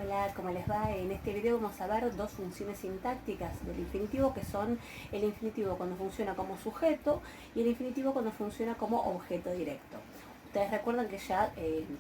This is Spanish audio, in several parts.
Hola, ¿cómo les va? En este video vamos a ver dos funciones sintácticas del infinitivo, que son el infinitivo cuando funciona como sujeto y el infinitivo cuando funciona como objeto directo. Ustedes recuerdan que ya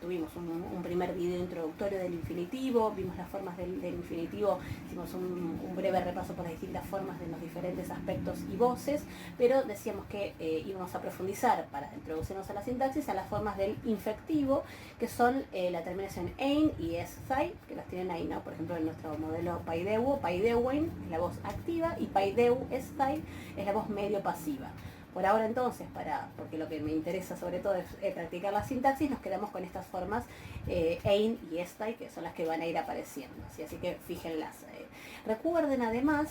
tuvimos un primer video introductorio del infinitivo, vimos las formas del infinitivo, hicimos un breve repaso por las distintas formas de los diferentes aspectos y voces, pero decíamos que íbamos a profundizar para introducirnos a la sintaxis a las formas del infectivo, que son la terminación ein y es-zai, que las tienen ahí, ¿no? Por ejemplo, en nuestro modelo paideu, paideuin es la voz activa y paideu es-zai es la voz medio pasiva. Por ahora entonces, porque lo que me interesa sobre todo es practicar la sintaxis, nos quedamos con estas formas ein y estai, que son las que van a ir apareciendo. ¿Sí? Así que fíjenlas. Recuerden además,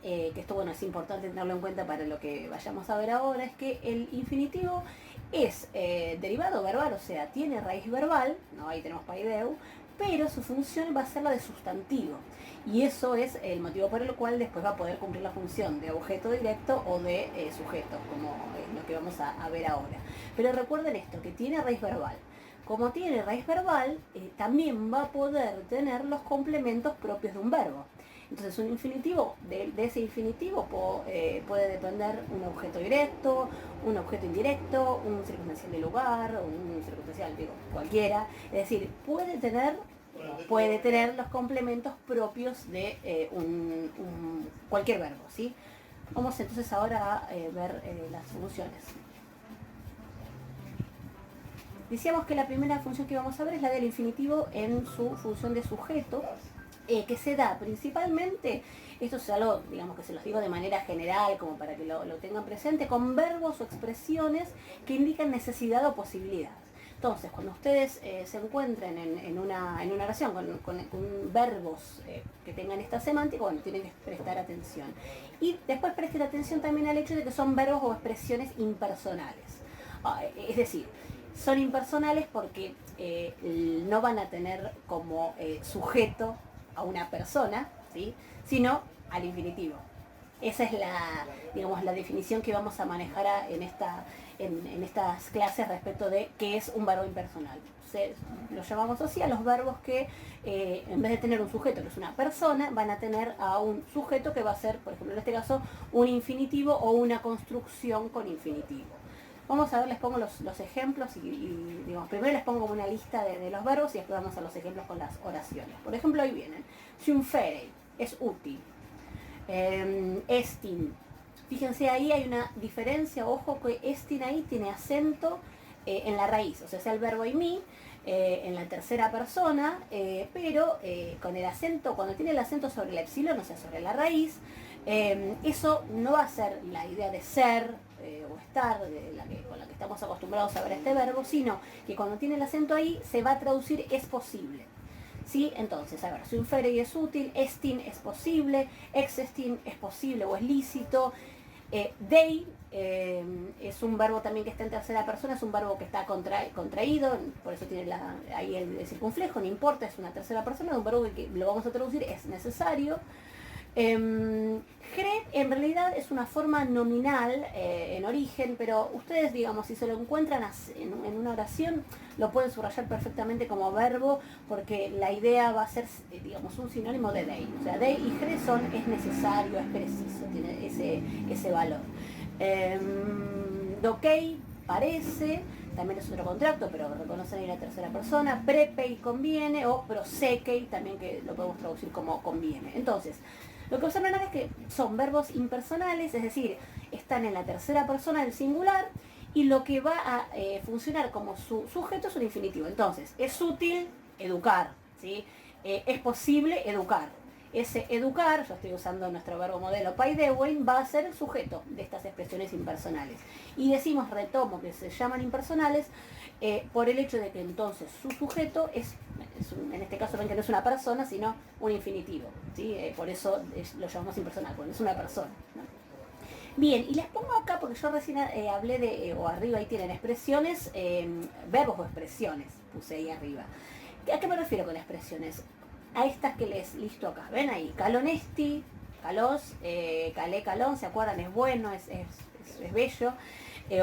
que esto bueno, es importante tenerlo en cuenta para lo que vayamos a ver ahora, es que el infinitivo es derivado verbal, o sea, tiene raíz verbal, ¿no? Ahí tenemos paideu, pero su función va a ser la de sustantivo. Y eso es el motivo por el cual después va a poder cumplir la función de objeto directo o de sujeto, como es lo que vamos a ver ahora. Pero recuerden esto, que tiene raíz verbal. Como tiene raíz verbal, también va a poder tener los complementos propios de un verbo. Entonces un infinitivo, de ese infinitivo puede depender un objeto directo, un objeto indirecto, un circunstancial de lugar, un circunstancial, digo, cualquiera. Es decir, puede tener los complementos propios de cualquier verbo, ¿sí? Vamos entonces ahora a ver las funciones. Decíamos que la primera función que vamos a ver es la del infinitivo en su función de sujeto, que se da principalmente, esto es algo, digamos que se los digo de manera general, como para que lo tengan presente, con verbos o expresiones que indican necesidad o posibilidad. Entonces, cuando ustedes se encuentren en una oración con verbos que tengan esta semántica, bueno, tienen que prestar atención. Y después presten atención también al hecho de que son verbos o expresiones impersonales. Es decir, son impersonales porque no van a tener como sujeto a una persona, ¿sí? Sino al infinitivo. Esa es la definición que vamos a manejar en estas clases respecto de qué es un verbo impersonal. Lo llamamos así a los verbos que en vez de tener un sujeto que es una persona, van a tener a un sujeto que va a ser, por ejemplo en este caso, un infinitivo o una construcción con infinitivo. Vamos a ver, les pongo los ejemplos y digamos, primero les pongo una lista de los verbos y después vamos a los ejemplos con las oraciones. Por ejemplo, ahí vienen. Ciumferei es útil. Estin. Fíjense, ahí hay una diferencia, ojo que estin ahí tiene acento en la raíz, o sea el verbo eimi en la tercera persona, pero con el acento, cuando tiene el acento sobre el epsilon, o sea sobre la raíz, eso no va a ser la idea de ser o estar, con la que estamos acostumbrados a ver este verbo, sino que cuando tiene el acento ahí se va a traducir es posible. ¿Sí? Entonces, a ver, ciumferei es útil, estin es posible, existin es posible o es lícito, dei es un verbo también que está en tercera persona, es un verbo que está contraído, por eso tiene ahí el circunflejo, no importa, es una tercera persona, es un verbo que lo vamos a traducir, es necesario. Gre en realidad es una forma nominal en origen, pero ustedes, digamos, si se lo encuentran en una oración, lo pueden subrayar perfectamente como verbo, porque la idea va a ser, digamos, un sinónimo de dei. O sea, dei y gre es necesario, es preciso, tiene ese valor. Dokei parece, también es otro contracto, pero reconocen ahí la tercera persona. Prepei conviene, o prosekei también, que lo podemos traducir como conviene. Entonces, lo que observan acá es que son verbos impersonales, es decir, están en la tercera persona del singular y lo que va a funcionar como su sujeto es un infinitivo. Entonces, es útil educar, ¿sí? Es posible educar. Ese educar, yo estoy usando nuestro verbo modelo paideuin, va a ser el sujeto de estas expresiones impersonales. Y decimos, retomo, que se llaman impersonales por el hecho de que entonces su sujeto en este caso ven que no es una persona, sino un infinitivo, ¿sí? Por eso lo llamamos impersonal, porque es una persona, ¿no? Bien, y les pongo acá, porque yo recién hablé de, o arriba ahí tienen expresiones, verbos o expresiones, puse ahí arriba. ¿A qué me refiero con expresiones? A estas que les listo acá, ven ahí, calonesti, calos, calé, calón, ¿se acuerdan? Es bueno, es bello,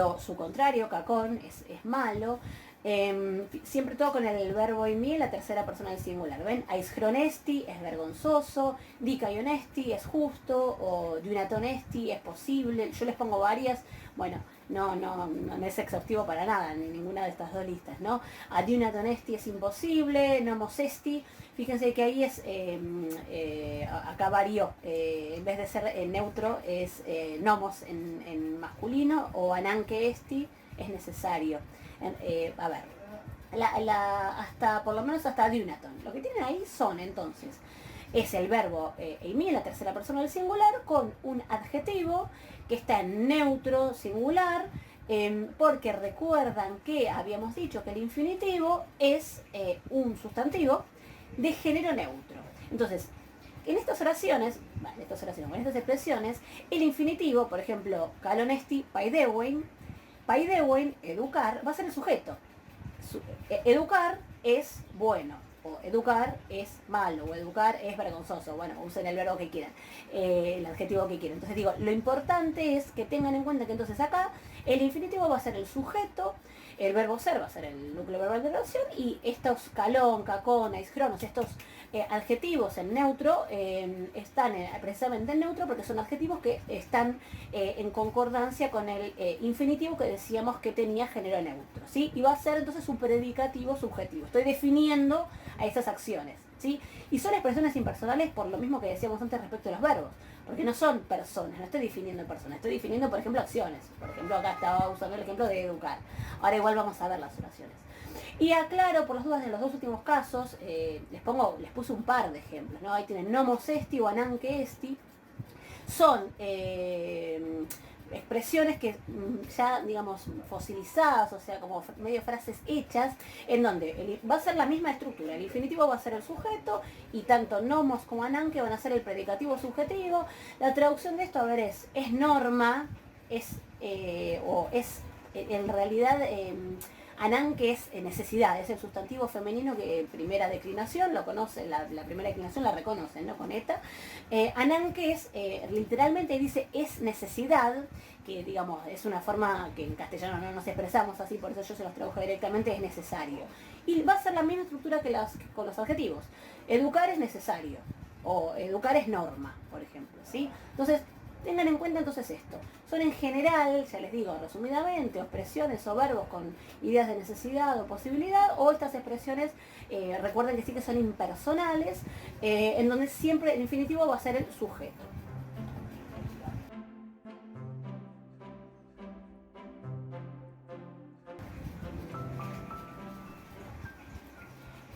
o su contrario, cacón, es malo. Siempre todo con el verbo en la tercera persona del singular. ¿Ven? Aishronesti es vergonzoso, dikayonesti es justo, o diunatonesti es posible. Yo les pongo varias. Bueno, no es exhaustivo para nada, ni ninguna de estas dos listas, ¿no? Adiunatonesti es imposible, nomosesti. Fíjense que ahí es, acá varió, en vez de ser neutro es nomos en masculino, o ananke esti es necesario. A ver, hasta por lo menos hasta diunaton. Lo que tienen ahí son entonces, es el verbo eimi en la tercera persona del singular con un adjetivo que está en neutro singular, porque recuerdan que habíamos dicho que el infinitivo es un sustantivo de género neutro. Entonces, en estas oraciones, en estas expresiones, el infinitivo, por ejemplo, kalonesti paidewen, educar, va a ser el sujeto. Educar es bueno, o educar es malo, o educar es vergonzoso. Bueno, usen el verbo que quieran, el adjetivo que quieran. Entonces digo, lo importante es que tengan en cuenta que entonces acá el infinitivo va a ser el sujeto, el verbo ser va a ser el núcleo verbal de la oración, y estos calón, cacón, aischronos, estos adjetivos en neutro están precisamente en neutro porque son adjetivos que están en concordancia con el infinitivo que decíamos que tenía género neutro, ¿sí? Y va a ser entonces un predicativo subjetivo. Estoy definiendo a esas acciones, ¿sí? Y son expresiones impersonales por lo mismo que decíamos antes respecto a los verbos, porque no son personas, no estoy definiendo personas, estoy definiendo, por ejemplo, acciones. Por ejemplo, acá estaba usando el ejemplo de educar. Ahora igual vamos a ver las oraciones. Y aclaro por las dudas de los dos últimos casos, les puse un par de ejemplos, ¿no? Ahí tienen nomos esti o ananke esti. Son expresiones que ya, digamos, fosilizadas, o sea, como medio frases hechas, en donde va a ser la misma estructura. El infinitivo va a ser el sujeto y tanto nomos como ananke van a ser el predicativo subjetivo. La traducción de esto, a ver, es norma, o es en realidad... ananke es necesidad, es el sustantivo femenino que primera declinación, lo conoce, la primera declinación la reconocen, ¿no? Con esta. Ananke es, literalmente dice, es necesidad, que digamos, es una forma que en castellano no nos expresamos así, por eso yo se los tradujo directamente, es necesario. Y va a ser la misma estructura que con los adjetivos. Educar es necesario, o educar es norma, por ejemplo, ¿sí? Entonces, tengan en cuenta entonces esto. Son en general, ya les digo resumidamente, expresiones o verbos con ideas de necesidad o posibilidad, o estas expresiones, recuerden que sí que son impersonales, en donde siempre el infinitivo va a ser el sujeto.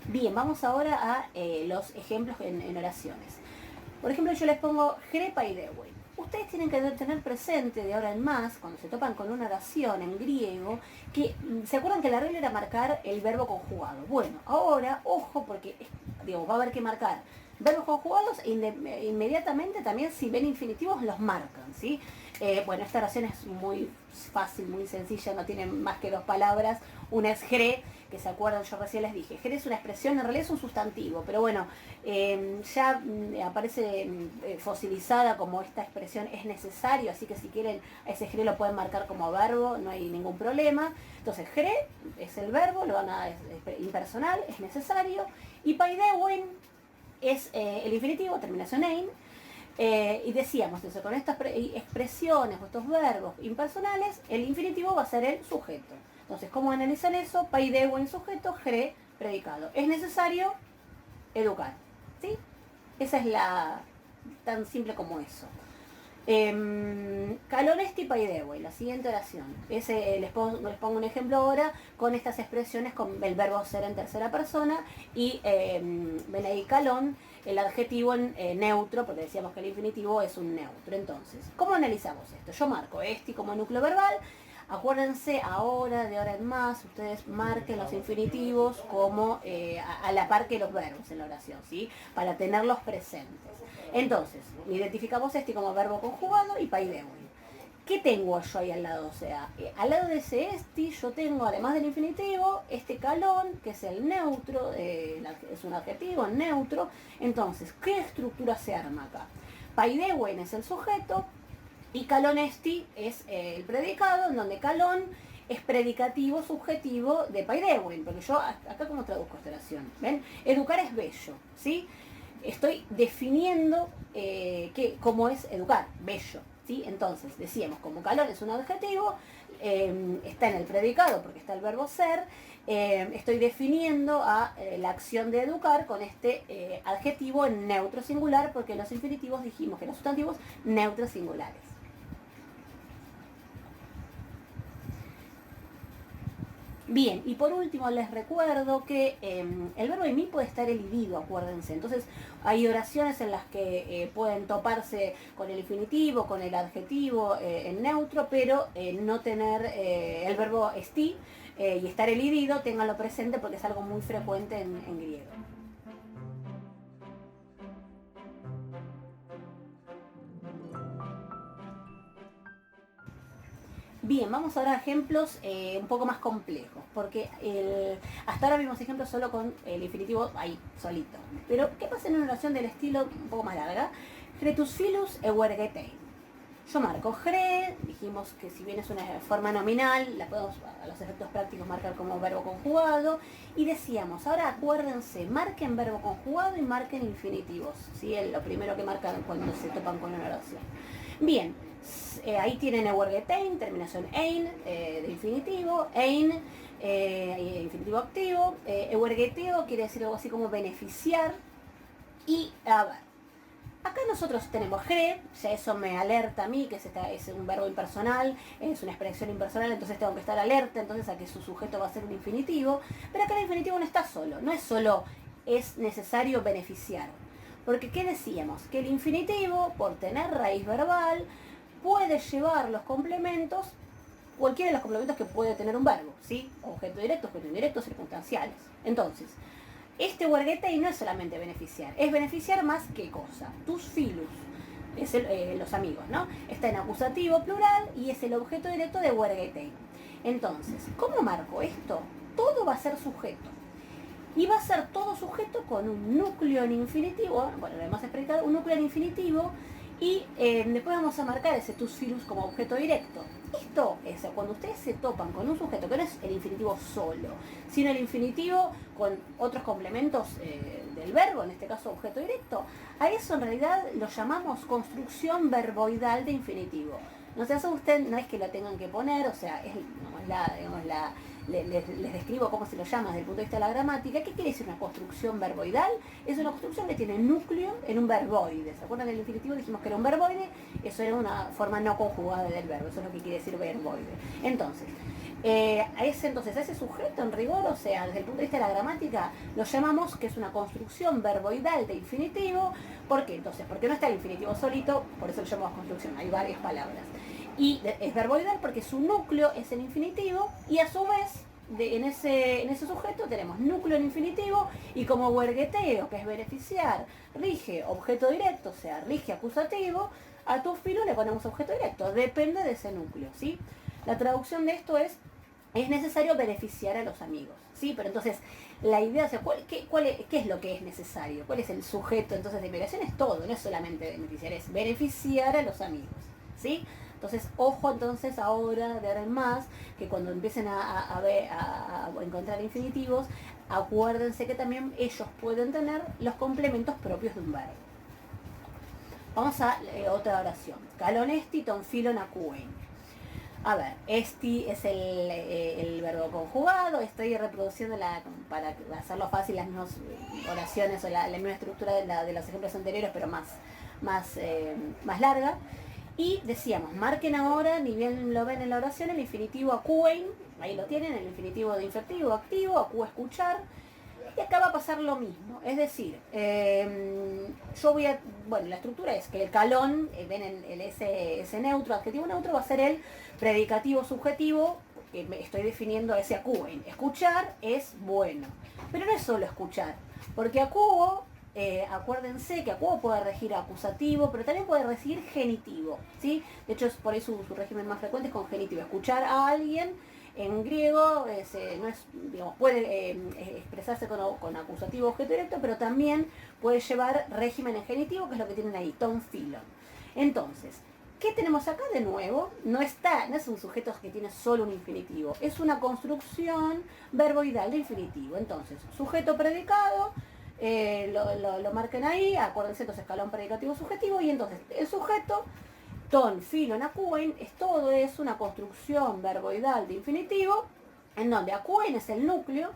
Bien, vamos ahora a los ejemplos en oraciones. Por ejemplo, yo les pongo Grepa y Dewey. Ustedes tienen que tener presente de ahora en más, cuando se topan con una oración en griego, que se acuerdan que la regla era marcar el verbo conjugado. Bueno, ahora, ojo, porque va a haber que marcar verbos conjugados e inmediatamente también si ven infinitivos los marcan, ¿sí? Bueno, esta oración es muy fácil, muy sencilla, no tiene más que dos palabras. Una es gre, que se acuerdan, yo recién les dije, gre es una expresión, en realidad es un sustantivo, pero bueno, ya aparece fosilizada como esta expresión es necesario, así que si quieren a ese gre lo pueden marcar como verbo, no hay ningún problema. Entonces gre es el verbo, lo van a impersonal, es necesario, y paidewen es el infinitivo, terminación ein. Y decíamos eso, con estas expresiones o estos verbos impersonales, el infinitivo va a ser el sujeto. Entonces, ¿cómo analizan eso? Paidewen sujeto, gre predicado. Es necesario educar, ¿sí? Esa es tan simple como eso. Calonesti paidewen, la siguiente oración. Les pongo un ejemplo ahora con estas expresiones con el verbo ser en tercera persona y ven ahí calón, el adjetivo en neutro, porque decíamos que el infinitivo es un neutro. Entonces, ¿cómo analizamos esto? Yo marco esti como núcleo verbal. Acuérdense ahora, de ahora en más, ustedes marquen los infinitivos como a la par que los verbos en la oración, ¿sí? Para tenerlos presentes. Entonces, identificamos este como verbo conjugado y paidewen. ¿Qué tengo yo ahí al lado? O sea, al lado de ese esti yo tengo, además del infinitivo, este calón, que es el neutro, es un adjetivo neutro. Entonces, ¿qué estructura se arma acá? Paidewen es el sujeto y calonesti es el predicado, en donde calón es predicativo subjetivo de Pairewin, porque yo acá cómo traduzco esta oración, ¿ven? Educar es bello, ¿sí? Estoy definiendo cómo es educar, bello, ¿sí? Entonces, decíamos, como calor es un adjetivo, está en el predicado porque está el verbo ser, estoy definiendo la acción de educar con este adjetivo en neutro singular, porque los infinitivos dijimos que los sustantivos neutros singulares. Bien, y por último les recuerdo que el verbo en mí puede estar elidido, acuérdense. Entonces hay oraciones en las que pueden toparse con el infinitivo, con el adjetivo en neutro, pero no tener el verbo esti y estar elidido, ténganlo presente porque es algo muy frecuente en griego. Bien, vamos ahora a ejemplos un poco más complejos, porque hasta ahora vimos ejemplos solo con el infinitivo ahí, solito. Pero, ¿qué pasa en una oración del estilo un poco más larga? Gretus filus euergetein. Yo marco gre, dijimos que si bien es una forma nominal, la podemos a los efectos prácticos marcar como verbo conjugado, y decíamos, ahora acuérdense, marquen verbo conjugado y marquen infinitivos, ¿sí? Lo primero que marcan cuando se topan con una oración. Bien, ahí tienen euergetein, terminación ein, de infinitivo, ein, infinitivo activo, euergeteo quiere decir algo así como beneficiar, y a ver, acá nosotros tenemos gre, ya eso me alerta a mí que es un verbo impersonal, es una expresión impersonal, entonces tengo que estar alerta entonces a que su sujeto va a ser un infinitivo, pero acá el infinitivo no está solo, no es solo es necesario beneficiar, porque ¿qué decíamos? Que el infinitivo, por tener raíz verbal, puede llevar los complementos, cualquiera de los complementos que puede tener un verbo, ¿sí? Objeto directo, objeto indirecto, circunstanciales. Entonces, este euergetein no es solamente beneficiar, es beneficiar más que cosa. Tus filus, es los amigos, ¿no? Está en acusativo plural y es el objeto directo de euergetein. Entonces, ¿cómo marco esto? Todo va a ser sujeto. Y va a ser todo sujeto con un núcleo en infinitivo, bueno, lo hemos explicado, un núcleo en infinitivo, y después vamos a marcar ese tus filus como objeto directo. Esto es cuando ustedes se topan con un sujeto que no es el infinitivo solo, sino el infinitivo con otros complementos del verbo, en este caso objeto directo, a eso en realidad lo llamamos construcción verboidal de infinitivo. No se asusten, no es que lo tengan que poner, o sea, les describo cómo se lo llama desde el punto de vista de la gramática. ¿Qué quiere decir una construcción verboidal? Es una construcción que tiene núcleo en un verboide. ¿Se acuerdan del infinitivo? Dijimos que era un verboide, eso era una forma no conjugada del verbo, eso es lo que quiere decir verboide. Entonces, a ese sujeto en rigor, o sea, desde el punto de vista de la gramática, lo llamamos que es una construcción verboidal de infinitivo. ¿Por qué? Entonces, porque no está el infinitivo solito, por eso lo llamamos construcción, hay varias palabras. Y es verboidal porque su núcleo es el infinitivo y a su vez en ese sujeto tenemos núcleo en infinitivo y como euergeteo, que es beneficiar, rige objeto directo, o sea, rige acusativo, a tus filos le ponemos objeto directo, depende de ese núcleo, ¿sí? La traducción de esto es necesario beneficiar a los amigos, ¿sí? Pero entonces, la idea, o sea, ¿qué es lo que es necesario? ¿Cuál es el sujeto entonces de migración? Es todo, no es solamente beneficiar, es beneficiar a los amigos, ¿sí? Entonces, ojo entonces ahora de ahora en más, que cuando empiecen a encontrar infinitivos, acuérdense que también ellos pueden tener los complementos propios de un verbo. Vamos a otra oración. Calon esti ton filon acuen. A ver, esti es el verbo conjugado, estoy reproduciendo para hacerlo fácil las mismas oraciones o la misma estructura de los ejemplos anteriores, pero más larga. Y decíamos, marquen ahora, ni bien lo ven en la oración, el infinitivo acuen, ahí lo tienen, el infinitivo de infectivo activo, acu escuchar, y acá va a pasar lo mismo, es decir, la estructura es que el calón, ven ese neutro, adjetivo neutro, va a ser el predicativo subjetivo, que estoy definiendo ese acuen. Escuchar es bueno, pero no es solo escuchar, porque acuo, acuérdense que acuo puede regir acusativo, pero también puede regir genitivo, ¿sí? De hecho, por ahí su régimen más frecuente es con genitivo. Escuchar a alguien en griego puede expresarse con acusativo objeto directo, pero también puede llevar régimen en genitivo, que es lo que tienen ahí, ton filon. Entonces, ¿Qué tenemos acá de nuevo? No es un sujeto que tiene solo un infinitivo, es una construcción verboidal de infinitivo. Entonces, sujeto predicado, lo marquen ahí, acuérdense, entonces escalón predicativo subjetivo, y entonces el sujeto, ton, filon, acuen, es una construcción verboidal de infinitivo, en donde acuen es el núcleo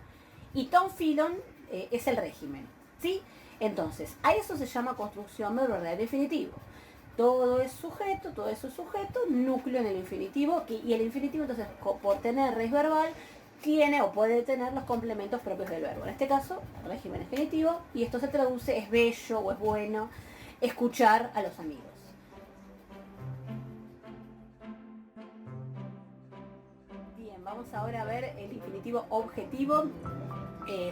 y ton, filon es el régimen, ¿sí? Entonces, a eso se llama construcción verboidal de infinitivo. Todo es sujeto, núcleo en el infinitivo, y el infinitivo entonces por tener raíz verbal tiene o puede tener los complementos propios del verbo. En este caso, régimen infinitivo, y esto se traduce, es bello o es bueno escuchar a los amigos. Bien, vamos ahora a ver el infinitivo objetivo.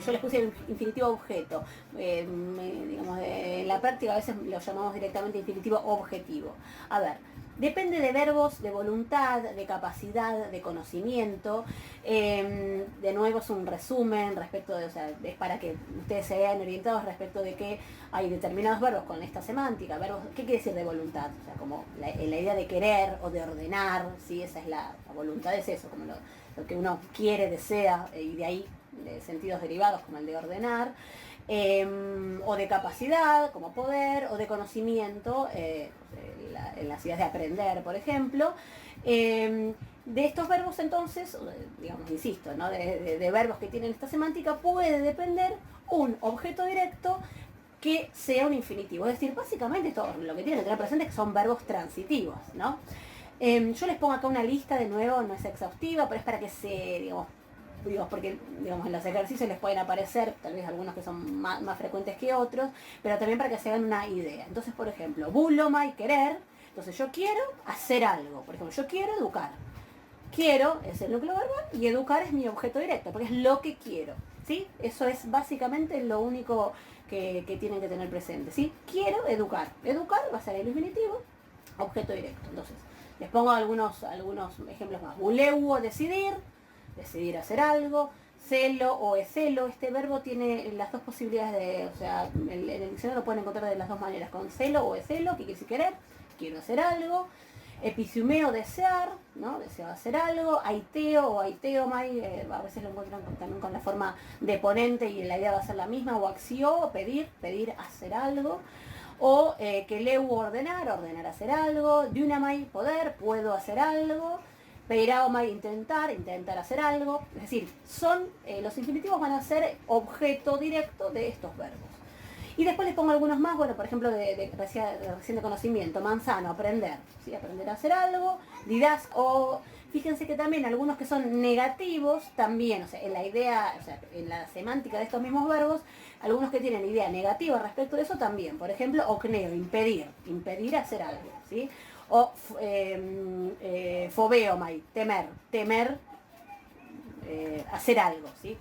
Yo les puse el infinitivo objeto. Digamos, en la práctica a veces lo llamamos directamente infinitivo objetivo. A ver, depende de verbos, de voluntad, de capacidad, de conocimiento. De nuevo es un resumen respecto de, o sea, es para que ustedes se vean orientados respecto de que hay determinados verbos con esta semántica. Verbos, ¿qué quiere decir de voluntad? O sea, como la idea de querer o de ordenar, ¿sí? Esa es la voluntad, es eso, como lo que uno quiere, desea, y de ahí de sentidos derivados como el de ordenar, o de capacidad como poder, o de conocimiento, en las ideas de aprender, por ejemplo. De estos verbos entonces, digamos, insisto, ¿no? de verbos que tienen esta semántica, puede depender un objeto directo que sea un infinitivo. Es decir, básicamente todo lo que tienen que tener presente es que son verbos transitivos, ¿no? Yo les pongo acá una lista, de nuevo, no es exhaustiva, pero es para que se, digamos, porque digamos, en los ejercicios les pueden aparecer, tal vez algunos que son más frecuentes que otros, pero también para que se hagan una idea. Entonces, por ejemplo, bulomai, querer. Entonces, yo quiero hacer algo. Por ejemplo, yo quiero educar. Quiero es el núcleo verbal y educar es mi objeto directo, porque es lo que quiero, ¿sí? Eso es básicamente lo único que tienen que tener presente, ¿sí? Quiero educar. Educar va a ser el infinitivo, objeto directo. Entonces, les pongo algunos ejemplos más. Buleuo, decidir hacer algo. Celo o ecelo, este verbo tiene las dos posibilidades de, o sea, en el diccionario lo pueden encontrar de las dos maneras, con celo o ecelo, que quiere decir querer, quiero hacer algo. Episiumeo, desear, ¿no? Deseo hacer algo. Aiteo o aiteomai, a veces lo encuentran también con la forma de ponente y la idea va a ser la misma. O axio, pedir hacer algo. O keleu, ordenar hacer algo. Dunamai, poder, puedo hacer algo. Peiraomai, intentar hacer algo. Es decir, los infinitivos van a ser objeto directo de estos verbos. Y después les pongo algunos más, bueno, por ejemplo, de reciente conocimiento. Manzano, aprender, ¿sí? Aprender a hacer algo. Didas, o fíjense que también algunos que son negativos, también, o sea, en la idea, o sea, en la semántica de estos mismos verbos, algunos que tienen idea negativa respecto de eso también. Por ejemplo, ocneo, impedir hacer algo, ¿sí? O fobeomai, temer hacer algo, ¿sí?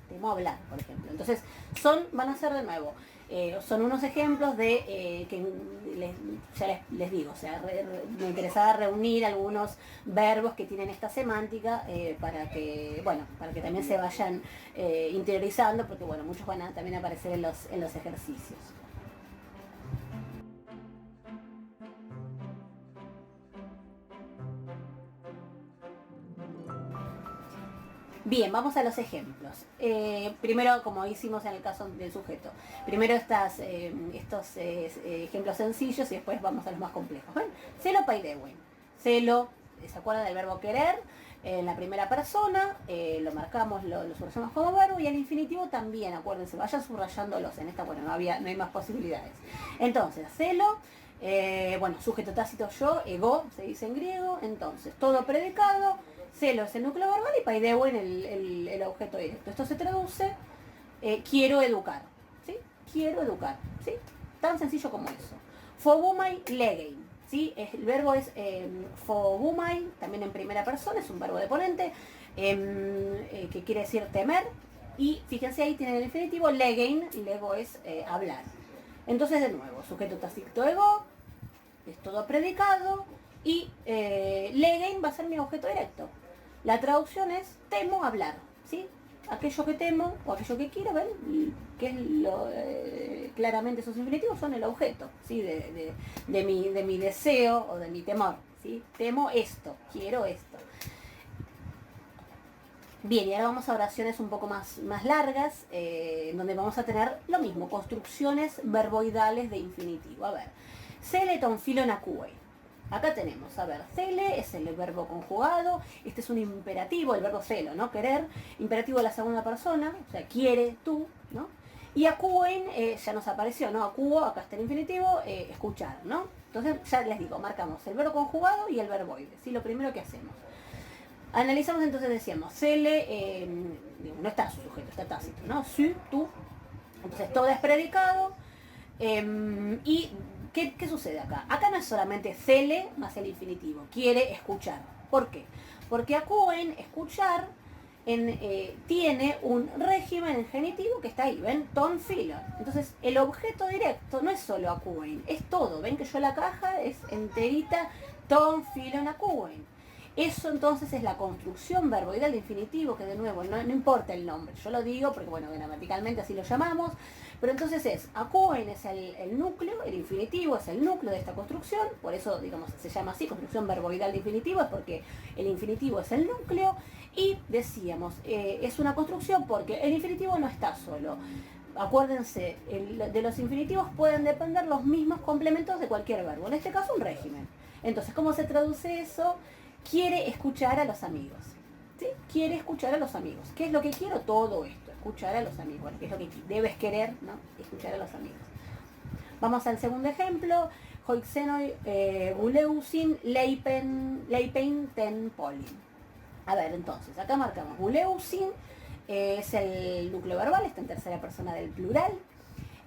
Temo hablar, por ejemplo. Entonces, van a ser de nuevo, son unos ejemplos de que ya les digo, o sea, me interesaba reunir algunos verbos que tienen esta semántica para que también se vayan interiorizando, porque bueno, muchos van a también aparecer en los ejercicios. Bien, vamos a los ejemplos. Primero, como hicimos en el caso del sujeto, primero estos ejemplos sencillos y después vamos a los más complejos. ¿Ven? Celo paidewen. Celo, ¿se acuerdan del verbo querer? En la primera persona, lo marcamos, lo subrayamos como verbo, y el infinitivo también, acuérdense, vayan subrayándolos. En esta, bueno, no hay más posibilidades. Entonces, celo, sujeto tácito yo, ego, se dice en griego, entonces, todo predicado. Celo es el núcleo verbal y paideo en el objeto directo. Esto se traduce, quiero educar, ¿sí? Quiero educar, ¿sí? Tan sencillo como eso. Fogumai legein, ¿sí? El verbo es fogumai, también en primera persona, es un verbo de ponente, que quiere decir temer. Y fíjense ahí tienen el infinitivo, legein, lego es hablar. Entonces de nuevo, sujeto tácito ego, es todo predicado, y legein va a ser mi objeto directo. La traducción es temo hablar, ¿sí? Aquello que temo o aquello que quiero, ¿ven? Que es claramente esos infinitivos son el objeto, ¿sí? de mi deseo o de mi temor, ¿sí? Temo esto, quiero esto. Bien, y ahora vamos a oraciones un poco más largas, donde vamos a tener lo mismo, construcciones verboidales de infinitivo. A ver, cele ton filon acue. Acá tenemos, a ver, cele es el verbo conjugado, este es un imperativo, el verbo celo, ¿no? Querer, imperativo de la segunda persona, o sea, quiere tú, ¿no? Y acuen, ya nos apareció, ¿no? Acuo, acá está el infinitivo, escuchar, ¿no? Entonces, ya les digo, marcamos el verbo conjugado y el verboide, ¿sí? Lo primero que hacemos. Analizamos entonces, decíamos, cele, no está su sujeto, está tácito, ¿no? Su, tú, entonces todo es predicado. ¿Y qué sucede acá? Acá no es solamente cele más el infinitivo, quiere escuchar. ¿Por qué? Porque acuen, escuchar, tiene un régimen en genitivo que está ahí, ¿ven? Ton filon. Entonces el objeto directo no es solo acuen, es todo. ¿Ven que yo la caja es enterita ton filon acuen? Eso entonces es la construcción verboidal de infinitivo, que de nuevo no importa el nombre, yo lo digo porque bueno, gramaticalmente así lo llamamos, pero entonces acuen es el núcleo, el infinitivo es el núcleo de esta construcción, por eso digamos se llama así, construcción verboidal de infinitivo, es porque el infinitivo es el núcleo, y decíamos, es una construcción porque el infinitivo no está solo. Acuérdense, de los infinitivos pueden depender los mismos complementos de cualquier verbo, en este caso un régimen. Entonces, ¿cómo se traduce eso? Quiere escuchar a los amigos, ¿sí? Quiere escuchar a los amigos. ¿Qué es lo que quiero? Todo esto, escuchar a los amigos. ¿Qué es lo que debes querer? ¿No? Escuchar a los amigos. Vamos al segundo ejemplo. Hoixenoi buleusin leipen ten polin. A ver, entonces, acá marcamos buleusin, es el núcleo verbal, está en tercera persona del plural.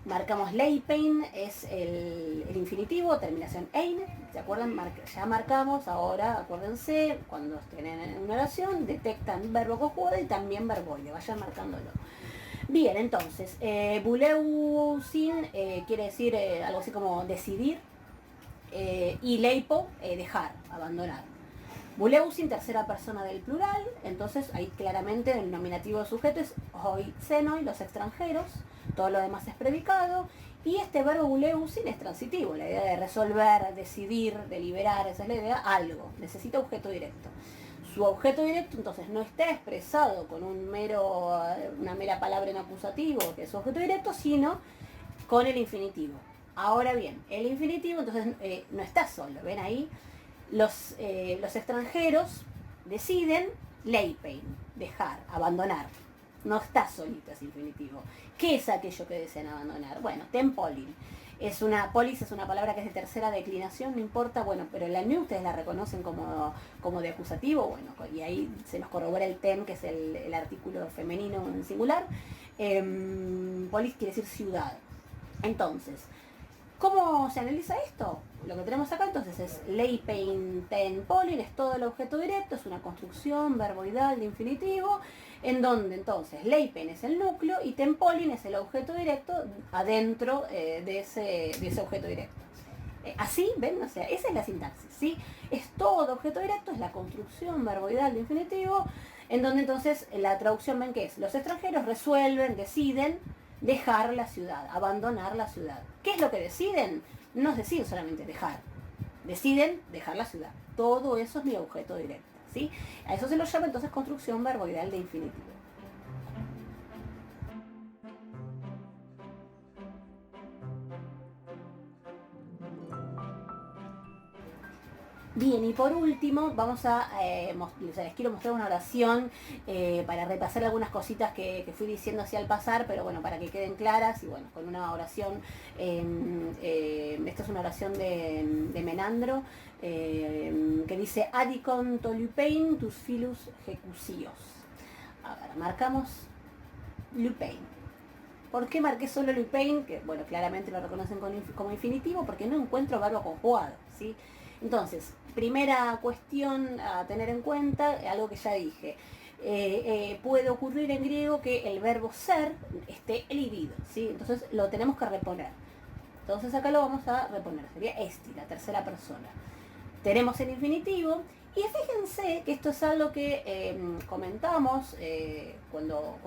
Marcamos leipen, es el infinitivo, terminación ein, ¿se acuerdan? Ya marcamos, ahora acuérdense, cuando estén en una oración, detectan verbo conjugado y también verboide, vayan marcándolo. Bien, entonces, buleusin quiere decir algo así como decidir, y leipo, dejar, abandonar. Buleusin, tercera persona del plural, entonces ahí claramente el nominativo sujeto es hoixenoi, los extranjeros, todo lo demás es predicado, y este verbo buleusin es transitivo, la idea de resolver, decidir, deliberar, esa es la idea, algo, necesita objeto directo. Su objeto directo entonces no está expresado con una mera palabra en acusativo, que es su objeto directo, sino con el infinitivo. Ahora bien, el infinitivo entonces no está solo, ven ahí, los extranjeros deciden leipen, dejar, abandonar. No está solito ese infinitivo. ¿Qué es aquello que desean abandonar? Bueno, ten polin. Polis es una palabra que es de tercera declinación, no importa, bueno, pero la new ustedes la reconocen como de acusativo, bueno, y ahí se nos corrobora el ten, que es el artículo femenino en singular. Polis quiere decir ciudad. Entonces, ¿cómo se analiza esto? Lo que tenemos acá entonces es leipen ten polin, es todo el objeto directo, es una construcción verboidal de infinitivo, en donde entonces leipen es el núcleo y ten polin es el objeto directo adentro de ese objeto directo. Así, ¿ven? O sea, esa es la sintaxis, ¿sí? Es todo objeto directo, es la construcción verboidal de infinitivo, en donde entonces la traducción, ven que es, los extranjeros resuelven, deciden dejar la ciudad, abandonar la ciudad. ¿Qué es lo que deciden? No es decir solamente dejar, deciden dejar la ciudad. Todo eso es mi objeto directo, ¿sí? A eso se lo llama entonces construcción verboidal de infinitivo. Bien, y por último vamos les quiero mostrar una oración para repasar algunas cositas que fui diciendo así al pasar, pero bueno, para que queden claras, y bueno, con una oración, esta es una oración de Menandro, que dice Adicon tolupein tus filus jecusios. A ver, marcamos lupein. ¿Por qué marqué solo lupein? Que bueno, claramente lo reconocen como infinitivo, porque no encuentro verbo conjugado, ¿sí? Entonces, primera cuestión a tener en cuenta, algo que ya dije, puede ocurrir en griego que el verbo ser esté elidido, ¿sí? Entonces lo tenemos que reponer. Entonces acá lo vamos a reponer, sería esti, la tercera persona. tenemos el infinitivo. Y fíjense que esto es algo que comentamos cuando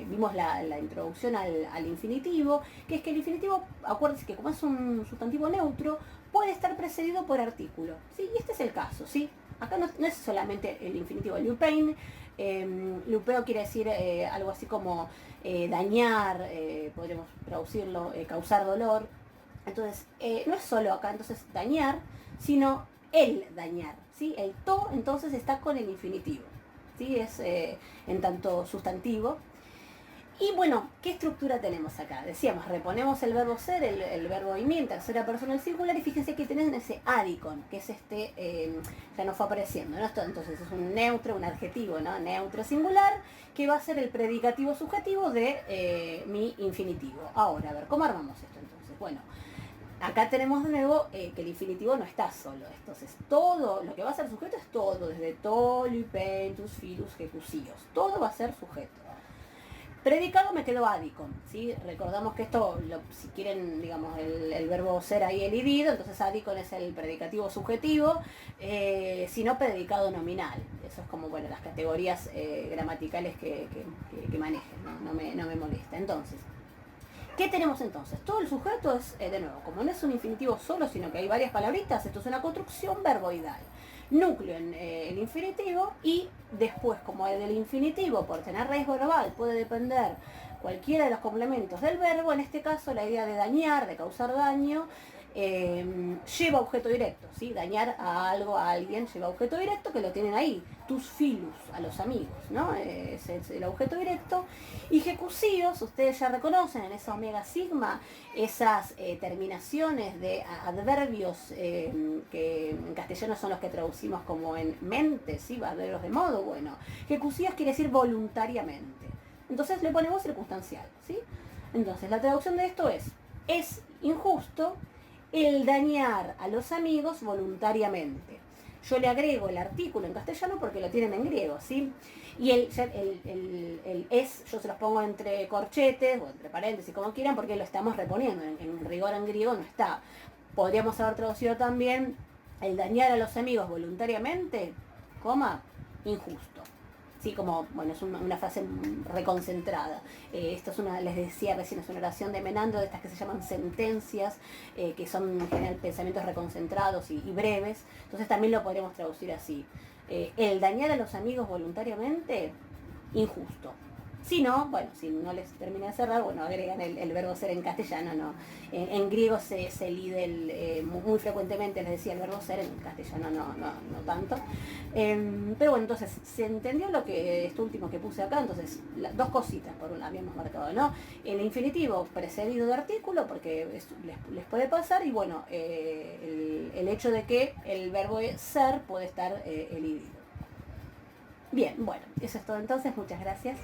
vimos la introducción al infinitivo, que es que el infinitivo, acuérdense que como es un sustantivo neutro, puede estar precedido por artículo, ¿sí? Y este es el caso, ¿sí? Acá no es solamente el infinitivo lupein, lupeo quiere decir algo así como dañar, podríamos traducirlo, causar dolor. Entonces, no es solo acá entonces dañar, sino el dañar, ¿sí? El to entonces está con el infinitivo, ¿sí? Es en tanto sustantivo. Y bueno, ¿qué estructura tenemos acá? Decíamos, reponemos el verbo ser, el verbo imi en tercera persona del singular, y fíjense que tenés ese adicon, que es ya nos fue apareciendo, ¿no? Entonces es un neutro, un adjetivo, ¿no? Neutro singular, que va a ser el predicativo subjetivo de mi infinitivo. Ahora, a ver, ¿cómo armamos esto entonces? Bueno, acá tenemos de nuevo que el infinitivo no está solo. Entonces, todo lo que va a ser sujeto es todo, desde to, lupen, tus, filus, jecusíos. Todo va a ser sujeto. Predicado me quedó adicon, ¿sí? Recordamos que esto, si quieren, digamos, el verbo ser ahí elidido, entonces adicon es el predicativo subjetivo, sino predicado nominal. Eso es como, bueno, las categorías gramaticales que manejen, ¿no? No me molesta. Entonces, ¿qué tenemos entonces? Todo el sujeto es, de nuevo, como no es un infinitivo solo, sino que hay varias palabritas, esto es una construcción verboidal. Núcleo en el infinitivo, y después, como el del infinitivo, por tener raíz verbal, puede depender cualquiera de los complementos del verbo, en este caso la idea de dañar, de causar daño, lleva objeto directo, ¿sí? Dañar a algo, a alguien, lleva objeto directo, que lo tienen ahí, tus filus, a los amigos, ¿no? Ese es el objeto directo. Y jecusíos, ustedes ya reconocen en esa omega sigma esas terminaciones de adverbios que en castellano son los que traducimos como en mente, ¿sí? Adverbios de modo, bueno. Jecusíos quiere decir voluntariamente. Entonces le ponemos circunstancial, ¿sí? Entonces la traducción de esto es injusto el dañar a los amigos voluntariamente. Yo le agrego el artículo en castellano porque lo tienen en griego, ¿sí? Y el es, yo se los pongo entre corchetes o entre paréntesis, como quieran, porque lo estamos reponiendo. En rigor en griego no está. Podríamos haber traducido también el dañar a los amigos voluntariamente, coma, injusto. Sí, como, bueno, es una frase reconcentrada. Esto es les decía recién, es una oración de Menandro, de estas que se llaman sentencias, que son en general pensamientos reconcentrados y breves. Entonces también lo podríamos traducir así. El dañar a los amigos voluntariamente, injusto. Si no, bueno, si no les termina de cerrar, bueno, agregan el verbo ser en castellano, ¿no? En griego se lide muy frecuentemente, les decía, el verbo ser, en castellano no tanto. Pero bueno, entonces, ¿se entendió esto último que puse acá? Entonces, dos cositas, por un lado habíamos marcado, ¿no? El infinitivo precedido de artículo, porque les puede pasar, y bueno, el hecho de que el verbo ser puede estar elidido. Bien, bueno, eso es todo entonces, muchas gracias.